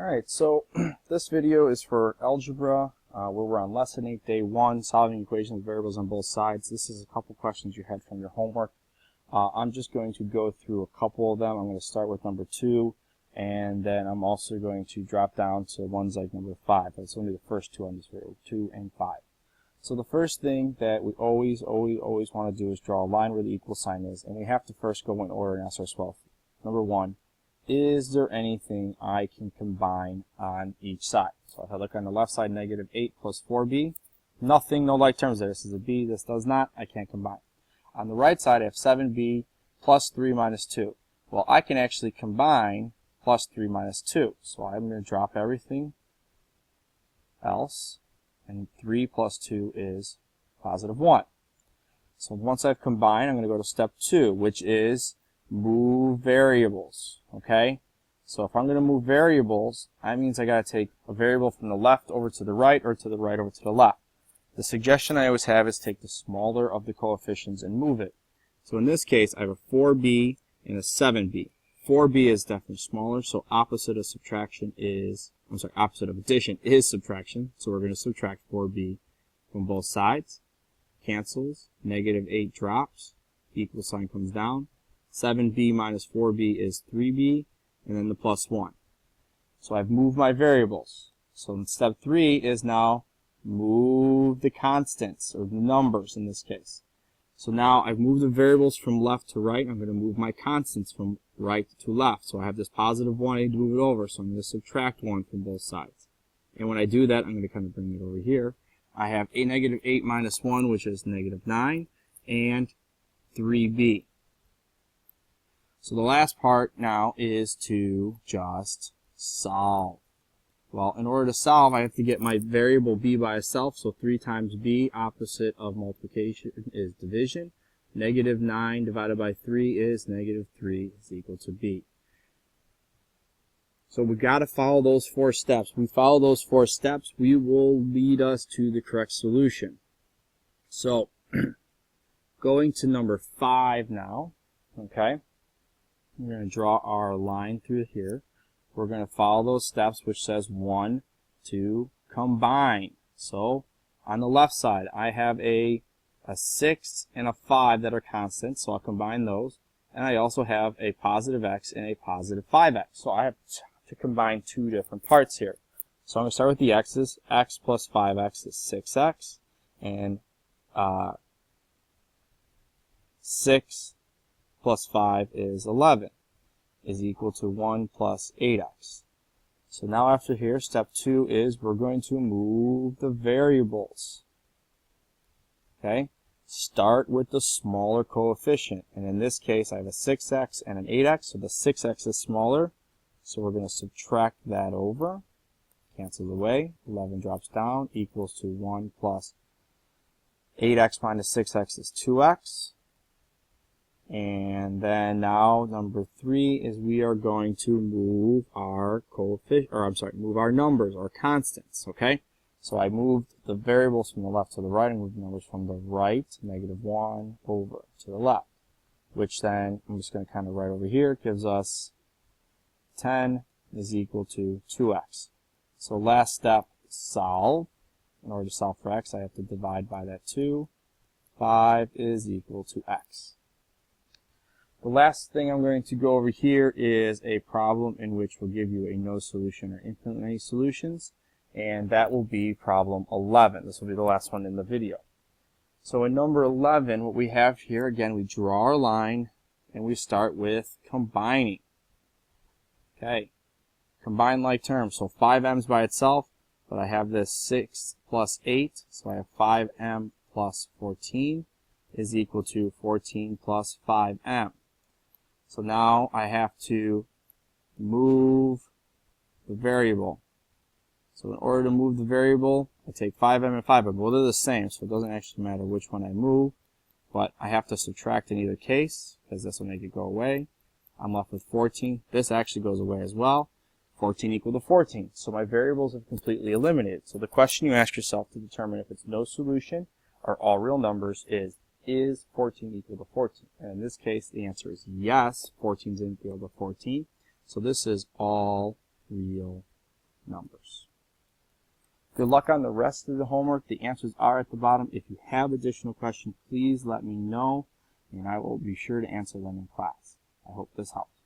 Alright, so this video is for algebra, where we're on lesson 8, day 1, solving equations with variables on both sides. This is a couple questions you had from your homework. I'm just going to go through a couple of them. I'm going to start with number 2, and then I'm also going to drop down to ones like number 5. That's only the first two on this video, 2 and 5. So the first thing that we always want to do is draw a line where the equal sign is, and we have to first go in order and ask ourselves, number 1, is there anything I can combine on each side? So if I look on the left side, negative 8 plus 4b, nothing, no like terms there. This is a b, this does not, I can't combine. On the right side, I have 7b plus 3 minus 2. Well, I can actually combine plus 3 minus 2. So I'm going to drop everything else, and 3 plus 2 is positive 1. So once I've combined, I'm going to go to step 2, which is move variables. Okay? So if I'm going to move variables, that means I got to take a variable from the left over to the right, or to the right over to the left. The suggestion I always have is take the smaller of the coefficients and move it. So in this case, I have a 4b and a 7b. 4b is definitely smaller, so opposite of subtraction is, opposite of addition is subtraction. So we're going to subtract 4b from both sides. Cancels, negative 8 drops, equal sign comes down. 7b minus 4b is 3b, and then the plus 1. So I've moved my variables. So in step 3 is now move the constants, or the numbers in this case. So now I've moved the variables from left to right. I'm going to move my constants from right to left. So I have this positive 1, I need to move it over, so I'm going to subtract 1 from both sides. And when I do that, I'm going to kind of bring it over here. I have a negative 8 minus 1, which is negative 9, and 3b. So the last part now is to just solve. Well, in order to solve, I have to get my variable b by itself. So 3 times b, opposite of multiplication, is division. Negative 9 divided by 3 is negative 3 is equal to b. So we've got to follow those 4 steps. We follow those 4 steps, we will lead us to the correct solution. So going to number 5 now, okay? We're going to draw our line through here. We're going to follow those steps, which says 1, 2, combine. So on the left side, I have a 6 and a 5 that are constant, so I'll combine those. And I also have a positive x and a positive 5x. So I have to combine 2 different parts here. So I'm going to start with the x's. X plus 5x is 6x, and 6 plus 5 is 11, is equal to 1 plus 8x. So now after here, step 2 is we're going to move the variables. Okay? Start with the smaller coefficient. And in this case, I have a 6x and an 8x, so the 6x is smaller. So we're going to subtract that over. Cancels away. 11 drops down, equals to 1 plus 8x minus 6x is 2x. And then now number 3 is we are going to move our move our numbers, our constants, okay? So I moved the variables from the left to the right, and moved the numbers from the right, negative 1, over to the left, which then I'm just going to kind of write over here, gives us 10 is equal to 2x. So last step, solve. In order to solve for x, I have to divide by that 2. 5 is equal to x. The last thing I'm going to go over here is a problem in which will give you a no solution or infinite many solutions, and that will be problem 11. This will be the last one in the video. So in number 11, what we have here, again, we draw our line and we start with combining. Okay, combine like terms. So 5m's by itself, but I have this 6 plus 8, so I have 5m plus 14 is equal to 14 plus 5m. So now I have to move the variable. So in order to move the variable, I take 5m and 5m. Well, they're the same, so it doesn't actually matter which one I move. But I have to subtract in either case, because this will make it go away. I'm left with 14. This actually goes away as well. 14 equal to 14. So my variables have completely eliminated. So the question you ask yourself to determine if it's no solution or all real numbers is 14 equal to 14? And in this case, the answer is yes, 14 is equal to 14. So this is all real numbers. Good luck on the rest of the homework. The answers are at the bottom. If you have additional questions, please let me know, and I will be sure to answer them in class. I hope this helps.